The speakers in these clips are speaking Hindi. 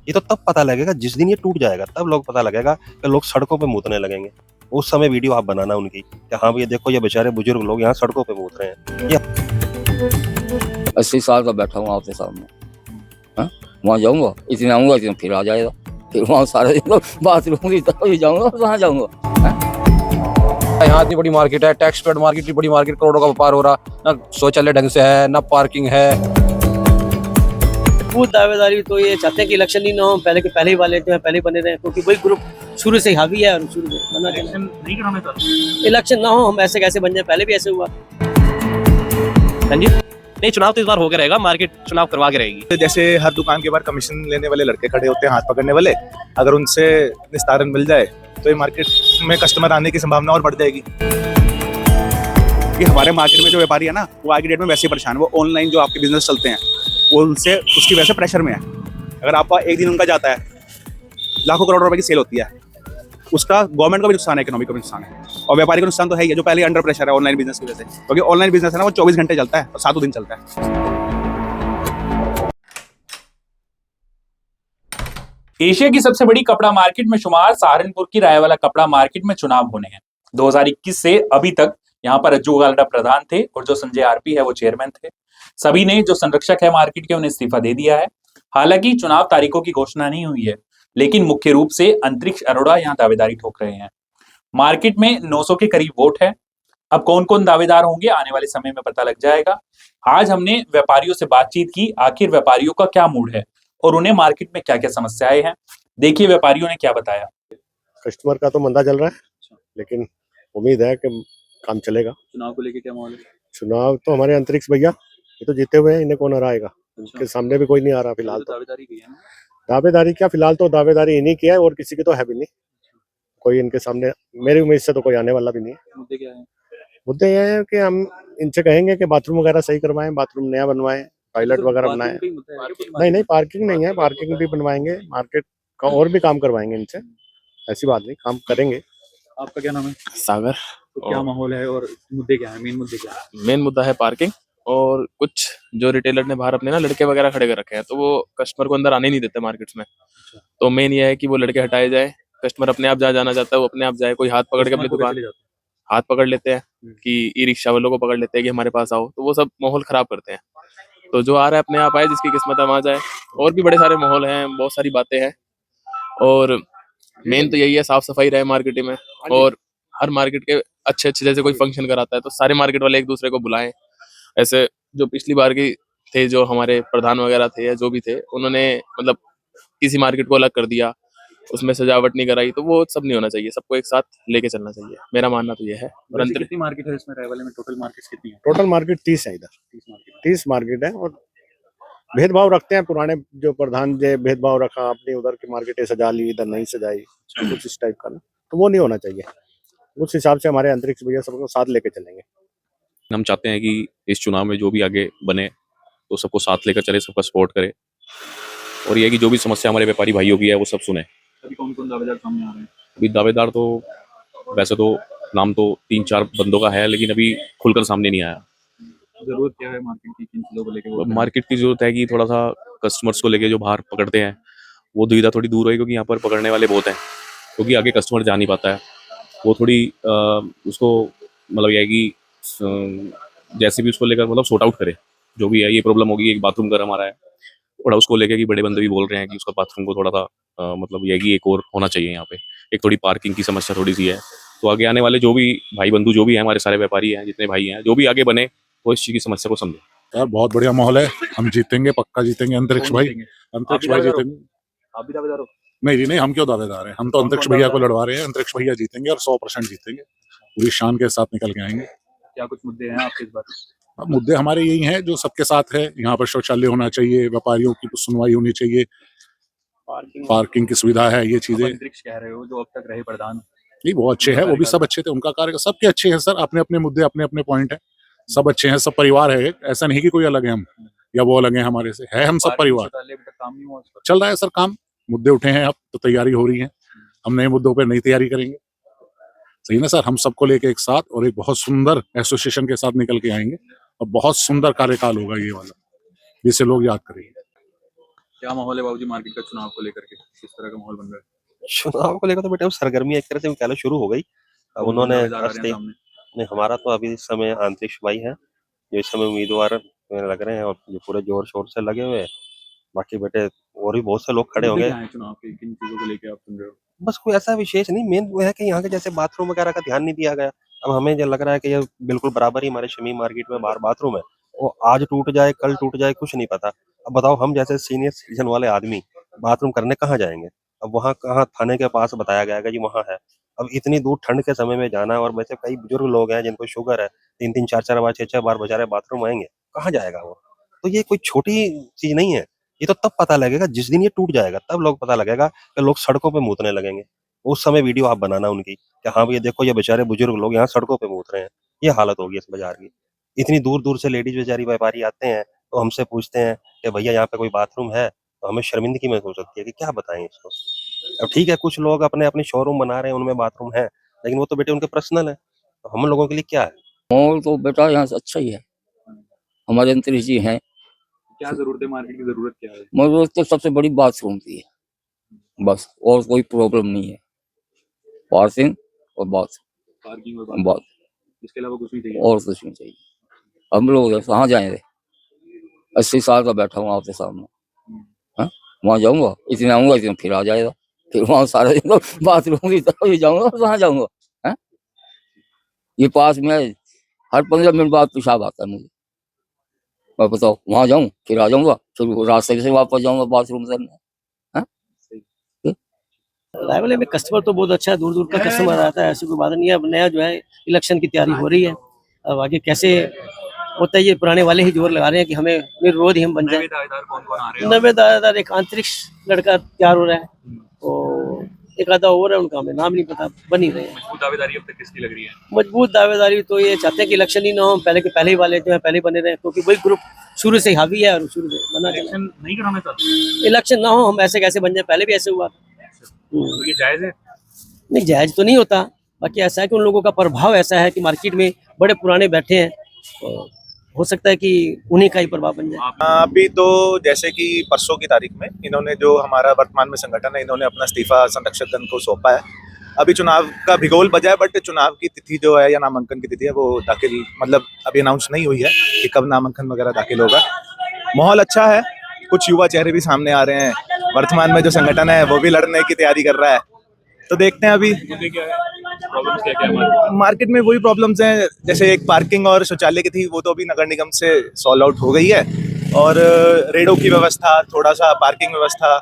ये तो तब पता लगेगा जिस दिन ये टूट जाएगा, तब लोग पता लगेगा कि लोग सड़कों पे मूतने लगेंगे। उस समय वीडियो आप बनाना उनकी कि हाँ भैया देखो ये बेचारे बुजुर्ग लोग यहाँ सड़कों पे मूत रहे हैं। ये 80 साल का बैठा हूँ आपके सामने, हाँ? वहाँ जाऊँगा, इतने आऊँगा इतने फिर आ जाएगा, फिर वहाँ सारे बाथरूम की तरफ ही जाऊँगा, कहाँ जाऊँगा? यहाँ इतनी बड़ी मार्केट है, टैक्स पेड मार्केट, इतनी बड़ी मार्केट, करोड़ों का व्यापार हो रहा, ना शौचालय ढंग से है, ना पार्किंग है। खूब दावेदारी तो ये चाहते हैं कि इलेक्शन ही ना हो, पहले के पहले ही वाले जो है पहले ही बने रहे, क्योंकि वही ग्रुप शुरू से हावी है और शुरू से बना रहना। नहीं कराना चाहते इलेक्शन ना हो, हम ऐसे कैसे बन जाए, पहले भी ऐसे हुआ। नहीं, चुनाव तो इस बार होकर रहेगा, मार्केट चुनाव करवा के रहेगी। जैसे हर दुकान के बाहर कमीशन लेने वाले लड़के खड़े होते हैं, हाथ पकड़ने वाले, अगर उनसे निस्तारण मिल जाए तो ये मार्केट में कस्टमर आने की संभावना और बढ़ जाएगी। कि हमारे मार्केट में जो व्यापारी है ना, वो आज की डेट में वैसे ही परेशान है। वो ऑनलाइन जो आपके बिजनेस चलते हैं वो उनसे उसकी वजह से प्रेशर में है। अगर आपका एक दिन उनका जाता है, लाखों करोड़ रुपए की सेल होती है, उसका गवर्नमेंट का भी नुकसान है, इकोनॉमी का भी नुकसान है, और व्यापारी का नुकसान तो है ही है, जो पहले अंडर प्रेशर है ऑनलाइन बिजनेस की वजह से। क्योंकि ऑनलाइन बिजनेस है ना, वो 24 घंटे चलता है और 7 दिन चलता है। एशिया की सबसे बड़ी कपड़ा मार्केट में शुमार सहारनपुर की रायवाला कपड़ा मार्केट में चुनाव होने हैं। 2021 से अभी तक यहाँ पर रज्जू गाल्डा प्रधान थे और जो संजय आरपी है वो चेयरमैन थे। सभी ने जो संरक्षक है मार्केट के उन्हें इस्तीफा दे दिया है। हालांकि चुनाव तारीखों की घोषणा नहीं हुई है, लेकिन मुख्य रूप से अंतरिक्ष अरोड़ा यहाँ दावेदारी ठोक रहे हैं। मार्केट में 900 के करीब वोट है। अब कौन कौन दावेदार होंगे आने वाले समय में पता लग जाएगा। आज हमने व्यापारियों से बातचीत की, आखिर व्यापारियों का क्या मूड है और उन्हें मार्केट में क्या क्या समस्याएं हैं। देखिए व्यापारियों ने क्या बताया। कस्टमर का तो मंदा चल रहा है, लेकिन उम्मीद है कि काम चलेगा। चुनाव को लेके क्या माहौल है? चुनाव तो हमारे अंतरिक्ष भैया ये तो जीते हुए हैं, इन्हें कौन हराएगा। उनके सामने भी कोई नहीं आ रहा फिलहाल। तो दावेदारी की है ना? दावेदारी क्या, फिलहाल तो दावेदारी इन्हीं की है और किसी की तो है भी नहीं। कोई इनके सामने मेरी उम्मीद से तो कोई आने वाला भी नहीं है। मुद्दे क्या है? मुद्दे ये है कि हम इनसे कहेंगे कि बाथरूम वगैरह सही करवाएं, बाथरूम नया बनवाएं, टॉयलेट वगैरह बनाएं। नहीं, पार्किंग नहीं है, पार्किंग भी बनवाएंगे, मार्केट का और भी काम करवाएंगे इनसे। ऐसी बात नहीं, काम करेंगे। आपका क्या नाम है? सागर। तो क्या माहौल है और मुद्दे क्या है? मेन मुद्दे क्या है? मेन मुद्दा है पार्किंग, और कुछ जो रिटेलर ने बाहर अपने ना लड़के वगैरह खड़े कर रखे हैं, तो वो कस्टमर को अंदर आने नहीं देते मार्केट्स में। तो मेन ये है कि वो लड़के हटाए जाए, कस्टमर अपने आप जाना चाहता है वो अपने आप जाए। कोई हाथ पकड़ के अपनी दुकान हाथ पकड़ लेते हैं कि ई रिक्शा वालों को पकड़ लेते हैं कि हमारे पास आओ, तो वो सब माहौल खराब करते हैं। तो जो आ रहा है अपने आप आए, जिसकी किस्मत है वहां जाए। और भी बड़े सारे माहौल हैं, बहुत सारी बातें हैं, और मेन तो यही है साफ सफाई रहे मार्केट में। और हर मार्केट के अच्छे अच्छे, जैसे कोई फंक्शन कराता है तो सारे मार्केट वाले एक दूसरे को बुलाएं। ऐसे जो पिछली बार की थे, जो हमारे प्रधान वगैरह थे या जो भी थे, उन्होंने मतलब किसी मार्केट को अलग कर दिया, उसमें सजावट नहीं कराई, तो वो सब नहीं होना चाहिए। सबको एक साथ लेके चलना चाहिए, मेरा मानना तो ये है। और वैसे कितनी मार्केट है इसमें? रायवाले में टोटल मार्केट कितनी है? टोटल मार्केट 30 है, इधर 30 मार्केट है। और भेदभाव रखते हैं पुराने जो प्रधान जो भेदभाव रखा, अपनी उधर की मार्केटें सजा ली, इधर नहीं सजाई, कुछ इस टाइप का ना, तो वो नहीं होना चाहिए। उस हिसाब से हमारे अंतरिक्ष भैया सबको साथ लेके चलेंगे। हम चाहते हैं कि इस चुनाव में जो भी आगे बने तो सबको साथ लेकर चले, सबका सपोर्ट करे, और ये कि जो भी समस्या हमारे व्यापारी भाइयों की है वो सब सुने। अभी कौन कौन दावेदार सामने आ रहे हैं? अभी दावेदार तो वैसे तो नाम तो 3-4 बंदों का है, लेकिन अभी खुलकर सामने नहीं आया। जरूरत क्या है मार्केट की, किन चीजों को लेकर? मार्केट की जरूरत है कि थोड़ा सा कस्टमर्स को लेके जो बाहर पकड़ते हैं वो दुविधा थोड़ी दूर है, क्योंकि यहाँ पर पकड़ने वाले बहुत हैं, क्योंकि आगे कस्टमर जा नहीं पाता है। वो थोड़ी उसको मतलब यह है कि जैसे भी उसको लेकर मतलब सॉर्ट आउट करे, जो भी है। ये प्रॉब्लम होगी, एक बाथरूम गर्म आ रहा है, थोड़ा उसको लेके कि बड़े बंदे भी बोल रहे हैं कि उसका बाथरूम को थोड़ा सा मतलब यह है कि एक और होना चाहिए यहाँ पे। एक थोड़ी पार्किंग की समस्या थोड़ी सी है। तो आगे आने वाले जो भी भाई बंधु जो भी हैं, हमारे सारे व्यापारी हैं, जितने भाई हैं, जो भी आगे बने, वो इस चीज़ की समस्या को समझे। यार बहुत बढ़िया माहौल है, हम जीतेंगे, पक्का जीतेंगे। अंतरिक्ष भाई जीतेंगे। आप भी दावेदार हो? नहीं नहीं, हम क्यों दावेदार हैं, हम तो अंतरिक्ष भैया को लड़वा रहे हैं। अंतरिक्ष भैया जीतेंगे और 100% जीतेंगे, पूरी शान के साथ निकल के आएंगे। क्या कुछ मुद्दे हैं आपके इस बार? अब मुद्दे हमारे यही हैं जो सबके साथ है। यहाँ पर शौचालय होना चाहिए, व्यापारियों की सुनवाई होनी चाहिए, पार्किंग की सुविधा है, ये चीजें। अंतरिक्ष कह रहे हो जो अब तक रहे प्रधान? नहीं, वो अच्छे हैं, वो भी सब अच्छे थे, उनका कार्य सबके अच्छे हैं सर। अपने अपने मुद्दे, अपने अपने पॉइंट है, सब अच्छे हैं, सब परिवार है। ऐसा नहीं कि कोई अलग है हम या वो अलग है हमारे से, है हम सब परिवार। काम नहीं हुआ, चल रहा है सर काम, मुद्दे उठे हैं, अब तो तैयारी हो रही है। हम नए मुद्दों पर नई तैयारी करेंगे, सही ना सर। हम सबको लेके एक साथ और एक बहुत सुंदर एसोसिएशन के साथ निकल के आएंगे, और बहुत सुंदर कार्यकाल होगा ये वाला, जिसे लोग याद करेंगे। क्या माहौल है बाबूजी मार्केट का चुनाव को लेकर के, किस तरह का माहौल बन रहा है? चुनाव को लेकर तो बेटा सरगर्मी एक तरह से कह लो शुरू हो गई। अब कौन-कौन उन्होंने दावेदार आ रहे हैं सामने? नहीं, हमारा तो अभी इस समय आंतरिक सुनवाई है, जो इस समय उम्मीदवार लग रहे हैं और जो पूरे जोर शोर से लगे हुए हैं। बाकी बेटे और भी बहुत से लोग खड़े मुद्दे होंगे। क्या हैं चुनाव के, किन चीजों को लेके आप सुन रहे हो? बस कोई ऐसा विशेष नहीं, मेन वो है कि यहाँ के जैसे बाथरूम वगैरह का ध्यान नहीं दिया गया। अब हमें जो लग रहा है कि ये बिल्कुल बराबर ही हमारे शमी मार्केट में बाहर बाथरूम है, वो आज टूट जाए कल टूट जाए कुछ नहीं पता। अब बताओ हम जैसे सीनियर सिटीजन वाले आदमी बाथरूम करने कहाँ जाएंगे? अब वहाँ कहाँ थाने के पास बताया गया कि जी वहाँ है। अब इतनी दूर ठंड के समय में जाना, और वैसे कई बुजुर्ग लोग हैं जिनको शुगर है, 3-3 4-4 बार 6-6 बार बेचारे बाथरूम आएंगे, कहाँ जाएगा वो? तो ये कोई छोटी चीज नहीं है। ये तो तब पता लगेगा जिस दिन ये टूट जाएगा, तब लोग पता लगेगा कि लोग सड़कों पे मूतने लगेंगे। उस समय वीडियो आप बनाना उनकी कि हाँ भैया देखो ये बेचारे बुजुर्ग लोग यहाँ सड़कों पे मूत रहे हैं। ये हालत होगी इस बाजार की। इतनी दूर-दूर से लेडीज बेचारी व्यापारी आते हैं, तो हमसे पूछते हैं कि भैया यहाँ पे कोई बाथरूम है? तो हमें शर्मिंदगी महसूस होती है कि क्या बताएँ इसको। अब ठीक है, कुछ लोग अपने-अपने शोरूम बना रहे हैं, उनमें बाथरूम है, लेकिन वो तो बेटे उनके पर्सनल है। तो हम लोगों के लिए क्या है? माहौल तो बेटा यहाँ से अच्छा ही है, हमारे अंतरिक्ष जी हैं। क्या जरूरत है, मार्केट की जरूरत क्या है? मगर तो सबसे बड़ी बाथरूम की है, बस और कोई प्रॉब्लम नहीं है। पार्किंग और बात पार्किंग और बात इसके अलावा कुछ नहीं चाहिए? और कुछ नहीं चाहिए। हम लोग कहाँ जाएंगे? 80 साल का बैठा हूँ आपके सामने, हाँ वहाँ जाऊंगा, इतने आऊंगा इतने फिर आ जाएगा, फिर वहाँ सारे दिन तो बाथरूम की तरफ ही जाऊंगा, कहाँ जाऊंगा? हाँ ये पास में है, हर 15 मिनट बाद पेशाब आता है मुझे। मैं बताओ वहाँ जाऊँ फिर आ जाऊंगा, फिर रास्ते से वापस जाऊंगा बाथरूम से। रायवाले में कस्टमर तो बहुत अच्छा है, दूर दूर का कस्टमर आता है, ऐसी कोई बात नहीं है। अब नया जो है इलेक्शन की तैयारी हो रही है, अब आगे कैसे होता है ये पुराने वाले ही जोर लगा रहे हैं कि हमें निर्विरोध ही हम बन जाए। नए दावेदार कौन-कौन आ रहे हैं? नवे दावेदार एक आंतरिक लड़का तैयार हो रहा है, और एक आधा और है, उनका हमें नाम नहीं पता, बन ही रहे हैं। मजबूत दावेदारी अब तक किसकी लग रही है? मजबूत दावेदारी तो ये चाहते हैं कि इलेक्शन ही ना हो, पहले के पहले ही वाले जो है पहले बने रहे, क्योंकि वही ग्रुप शुरू से हावी है और शुरू से बना चला। इलेक्शन नहीं कराना चाहते? इलेक्शन ना हो, हम ऐसे कैसे बन जाए, पहले भी ऐसे हुआ। तो ये जायज है? नहीं जायज तो नहीं होता, बाकी ऐसा है कि उन लोगों का प्रभाव ऐसा है कि मार्केट में बड़े पुराने बैठे हैं, तो हो सकता है कि उन्हीं का ही प्रभाव बन जाए। अभी तो जैसे कि परसों की तारीख में इन्होंने जो हमारा वर्तमान में संगठन है, इन्होंने अपना इस्तीफा संरक्षक दल को सौंपा है। अभी चुनाव का भिगोल बजा है, बट चुनाव की तिथि जो है या नामांकन की तिथि है वो दाखिल मतलब अभी अनाउंस नहीं हुई है कि कब नामांकन वगैरह दाखिल होगा। माहौल अच्छा है, कुछ युवा चेहरे भी सामने आ रहे हैं, वर्तमान में जो संगठन है वो भी लड़ने की तैयारी कर रहा है, तो देखते हैं अभी मुद्दे क्या है, प्रॉब्लम्स क्या क्या है मार्केट में। वही प्रॉब्लम्स हैं, जैसे एक पार्किंग और शौचालय की थी, वो तो अभी नगर निगम से सॉल्व आउट हो गई है, और रेडो की व्यवस्था, थोड़ा सा पार्किंग व्यवस्था,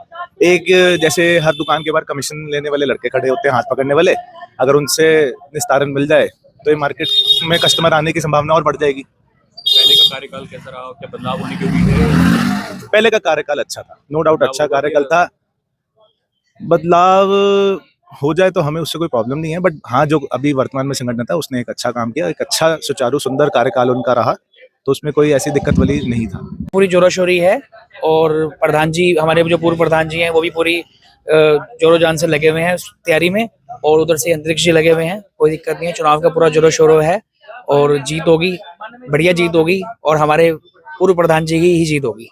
एक जैसे हर दुकान के बाहर कमीशन लेने वाले लड़के खड़े होते हैं हाथ पकड़ने वाले, अगर उनसे निस्तारण मिल जाए तो ये मार्केट में कस्टमर आने की संभावना और बढ़ जाएगी। पहले का कार्यकाल कैसा रहा, क्या बदलाव होने की उम्मीद है? पहले का कार्यकाल अच्छा था, नो डाउट अच्छा कार्यकाल था। बदलाव हो जाए तो हमें उससे कोई प्रॉब्लम नहीं है, बट हाँ जो अभी वर्तमान में संगठन था उसने एक अच्छा काम किया, एक अच्छा सुचारू सुंदर कार्यकाल उनका रहा, तो उसमें कोई ऐसी दिक्कत वाली नहीं था। पूरी जोरोशोरी है, और प्रधान जी हमारे जो पूर्व प्रधान जी हैं वो भी पूरी जोरों जान से लगे हुए हैं उस तैयारी में, और उधर से अंतरिक्ष जी लगे हुए हैं, कोई दिक्कत नहीं है। चुनाव का पूरा जोरों शोरों है और जीत होगी, बढ़िया जीत होगी, और हमारे पूर्व प्रधान जी की ही जीत होगी।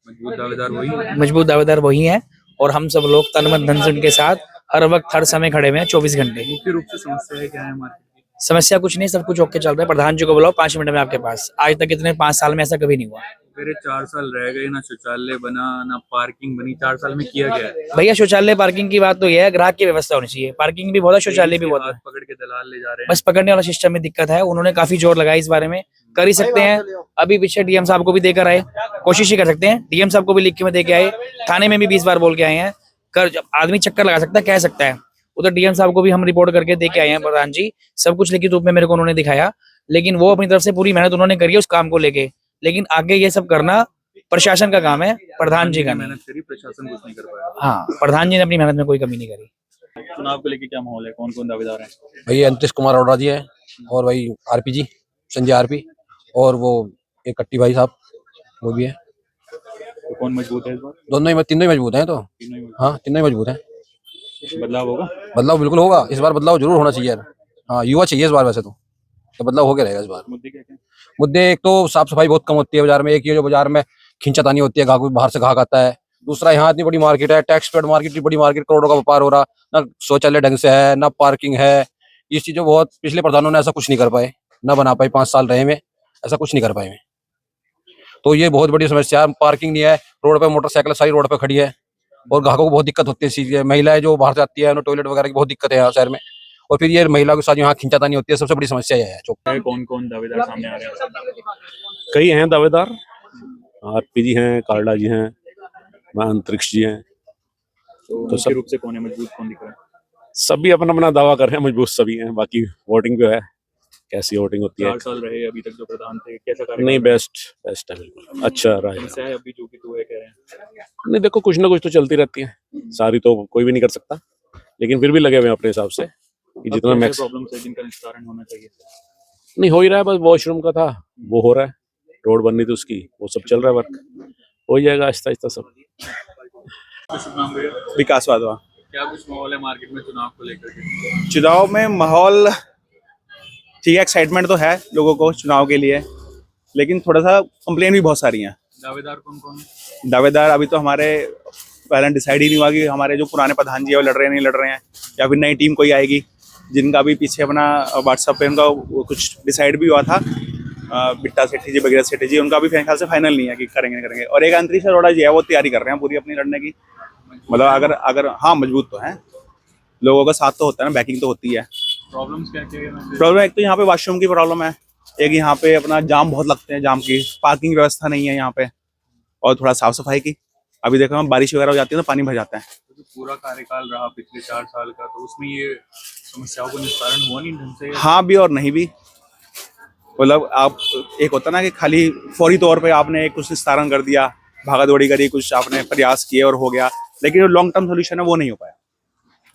मजबूत दावेदार वही? मजबूत दावेदार वही हैं, और हम सब लोग तन मन धन से उनके साथ हर वक्त हर समय खड़े हुए हैं 24 घंटे। मुख्य रूप से समस्या है क्या है मार्केट की? समस्या कुछ नहीं, सब कुछ ओके चल रहा है। प्रधान जी को बुलाओ 5 मिनट में आपके पास, आज तक इतने 5 साल में ऐसा कभी नहीं हुआ। मेरे 4 साल रह गए, ना शौचालय बना ना पार्किंग बनी, 4 साल में किया गया है? भैया शौचालय पार्किंग की बात तो ये है, ग्राहक की व्यवस्था होनी चाहिए, पार्किंग भी बहुत है, शौचालय भी बहुत है। हाथ पकड़ के दलाल ले जा रहे हैं। बस पकड़ने वाला सिस्टम में दिक्कत है, उन्होंने काफी जोर लगाया इस बारे में, कर ही सकते हैं। अभी पीछे डीएम साहब को भी देकर आए, कोशिश ही कर सकते हैं, डीएम साहब को भी लिख के में दे के आए, थाने में भी 20 बार बोल के आए हैं, कर आदमी चक्कर लगा सकता है, कह सकता है। उधर डीएम साहब को भी हम रिपोर्ट करके दे के आए हैं, प्रधान जी सब कुछ लिखित रूप में मेरे को उन्होंने दिखाया, लेकिन वो अपनी तरफ से पूरी मेहनत उन्होंने करी है उस काम को लेके, लेकिन आगे ये सब करना प्रशासन का काम है, प्रधान जी का नहीं। मेहनत करी, प्रशासन कुछ नहीं कर पाया। हाँ, प्रधान जी ने अपनी मेहनत में कोई कमी नहीं करी। चुनाव को लेके क्या माहौल है, कौन कौन दावेदार हैं? भैया अंतरिक्ष कुमार अरोड़ा जी है, और भाई आरपी जी, संजय आरपी, और वो एक कट्टी भाई साहब वो भी है। तो कौन मजबूत है इस बार? दोनों ही तीनों ही मजबूत हैं। तो तीनों ही मजबूत। हाँ तीनों ही मजबूत हैं। बदलाव होगा? बदलाव बिल्कुल होगा, इस बार बदलाव जरूर होना चाहिए यार। हाँ युवा चाहिए इस बार, वैसे तो बदलाव हो गया रहेगा इस बार। मुद्दे क्या क्या? मुद्दे एक तो साफ सफाई बहुत कम होती है बाजार में, एक ये जो बाजार में खींचातानी होती है, ग्राहक बाहर से ग्राहक आता है, दूसरा यहाँ इतनी बड़ी मार्केट है, टैक्स पेड मार्केट, इतनी बड़ी मार्केट, करोड़ों का व्यापार हो रहा, ना शौचालय ढंग से है, ना पार्किंग है। ये चीजें बहुत पिछले प्रधानों ने ऐसा कुछ नहीं कर पाए, ना बना पाए, 5 साल रहे में ऐसा कुछ नहीं कर पाए में। तो ये बहुत बड़ी समस्या है। पार्किंग नहीं है, रोड पे मोटरसाइकिल सारी रोड पे खड़ी है और ग्राहकों को बहुत दिक्कत होती है इस चीज की। महिलाएं जो बाहर जाती है, उन्हें टॉयलेट वगैरह की बहुत दिक्कत है यहाँ शहर में, और फिर ये महिलाओं के साथ यहाँ खिंचाता नहीं होती है, सबसे बड़ी समस्या यह है। कौन कौन दावेदार सामने आ रहे हैं? कई हैं दावेदार, आरपी जी हैं, कार्डा जी हैं, अंतरिक्ष जी हैं, तो सब मुख्य रूप से कौन है मजबूत, कौन दिख रहा है? सभी अपना अपना दावा कर रहे हैं, मजबूत सभी हैं। बाकी वोटिंग पे है, कैसी वोटिंग होती है। 4 साल रहे अभी तक जो प्रधान थे, कैसा कार्य? नहीं, बेस्ट है, बिल्कुल अच्छा रहा है। समस्या है अभी जो कि तू है कह रहे हैं। नहीं, देखो कुछ ना कुछ तो चलती रहती है, सारी तो कोई भी नहीं कर सकता, लेकिन फिर भी लगे हुए हैं अपने हिसाब से कि जितना मैक्स। प्रॉब्लम्स है जिनका निस्तारण होना चाहिए? नहीं हो ही रहा है, बस वॉशरूम का था वो हो रहा है, रोड बननी थी उसकी, वो सब चल रहा है, वर्क हो जाएगा आहिस्ता आहिस्ता सब। शुभ नाम भैया? विकास वाधवा। क्या कुछ माहौल है मार्केट में चुनाव को लेकर के? चुनाव में माहौल ठीक है, एक्साइटमेंट तो है लोगों को चुनाव के लिए, लेकिन थोड़ा सा कंप्लेन भी बहुत सारी हैं। दावेदार कौन कौन है? दावेदार अभी तो हमारे पहले डिसाइड ही नहीं हुआ कि हमारे जो पुराने प्रधान जी है वो लड़ रहे हैं नहीं लड़ रहे हैं, या फिर नई टीम कोई आएगी, जिनका भी पीछे अपना व्हाट्सएप पे उनका कुछ डिसाइड भी हुआ था, बिट्टा सेठी जी, बगैर सेठी जी, उनका भी मेरे ख्याल से फाइनल नहीं है कि करेंगे नहीं करेंगे। और एक अंतरिक्ष अरोड़ा जी है, वो तैयारी कर रहे हैं पूरी अपनी लड़ने की। मतलब अगर हाँ मजबूत तो है, लोगों का साथ तो होता है ना, बैकिंग तो होती है। प्रॉब्लम्स क्या क्या है? प्रॉब्लम एक तो यहाँ पे वॉशरूम की प्रॉब्लम है, एक यहाँ पे अपना जाम बहुत लगते हैं, जाम की पार्किंग व्यवस्था नहीं है यहाँ पे, और थोड़ा साफ सफाई की। अभी देखो हम बारिश वगैरह हो जाती है तो पानी भर जाता है। तो पूरा कार्यकाल रहा पिछले 4 साल का, तो उसमें ये समस्याओं का निस्तारण हुआ नहीं ढंग से? हाँ भी और नहीं भी, मतलब आप एक होता ना कि खाली फौरी तौर पे आपने कुछ निस्तारण कर दिया, भागा दौड़ी करी, कुछ आपने प्रयास किए और हो गया, लेकिन जो लॉन्ग टर्म सोल्यूशन है वो नहीं हो पाया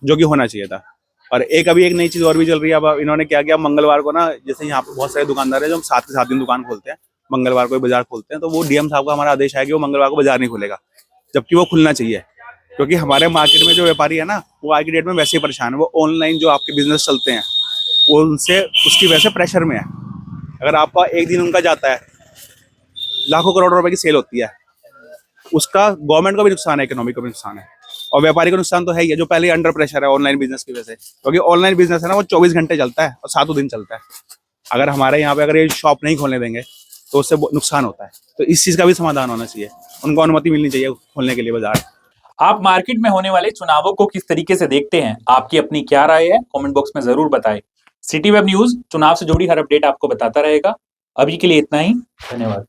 जो कि होना चाहिए था। और अभी एक नई चीज़ और भी चल रही है। अब इन्होंने क्या किया, मंगलवार को ना, जैसे यहाँ पे बहुत सारे दुकानदार हैं जो हम 7 के 7 दिन दुकान खोलते हैं, मंगलवार को बाजार खोलते हैं, तो वो डीएम साहब का हमारा आदेश है कि वो मंगलवार को बाजार नहीं खुलेगा, जबकि वो खुलना चाहिए, क्योंकि हमारे मार्केट में जो व्यापारी है ना, वो आज की डेट में वैसे ही परेशान है। वो ऑनलाइन जो आपके बिजनेस चलते हैं वो उनसे उसकी वजह से प्रेशर में है। अगर आपका एक दिन उनका जाता है, लाखों करोड़ रुपए की सेल होती है, उसका गवर्नमेंट को भी नुकसान है, इकोनॉमी को भी नुकसान है, और व्यापारी को नुकसान तो है ही है, जो पहले अंडर प्रेशर है ऑनलाइन बिजनेस की वजह से। क्योंकि ऑनलाइन बिजनेस है ना, वो 24 घंटे चलता है और 7 दिन चलता है। अगर हमारे यहाँ पे अगर ये शॉप नहीं खोलने देंगे तो उससे नुकसान होता है। तो इस चीज़ का भी समाधान होना चाहिए, उनको अनुमति मिलनी चाहिए खोलने के लिए बाजार। आप मार्केट में होने वाले चुनावों को किस तरीके से देखते हैं? आपकी अपनी क्या राय है? कमेंट बॉक्स में जरूर बताएं। सिटी वेब न्यूज चुनाव से जुड़ी हर अपडेट आपको बताता रहेगा। अभी के लिए इतना ही, धन्यवाद।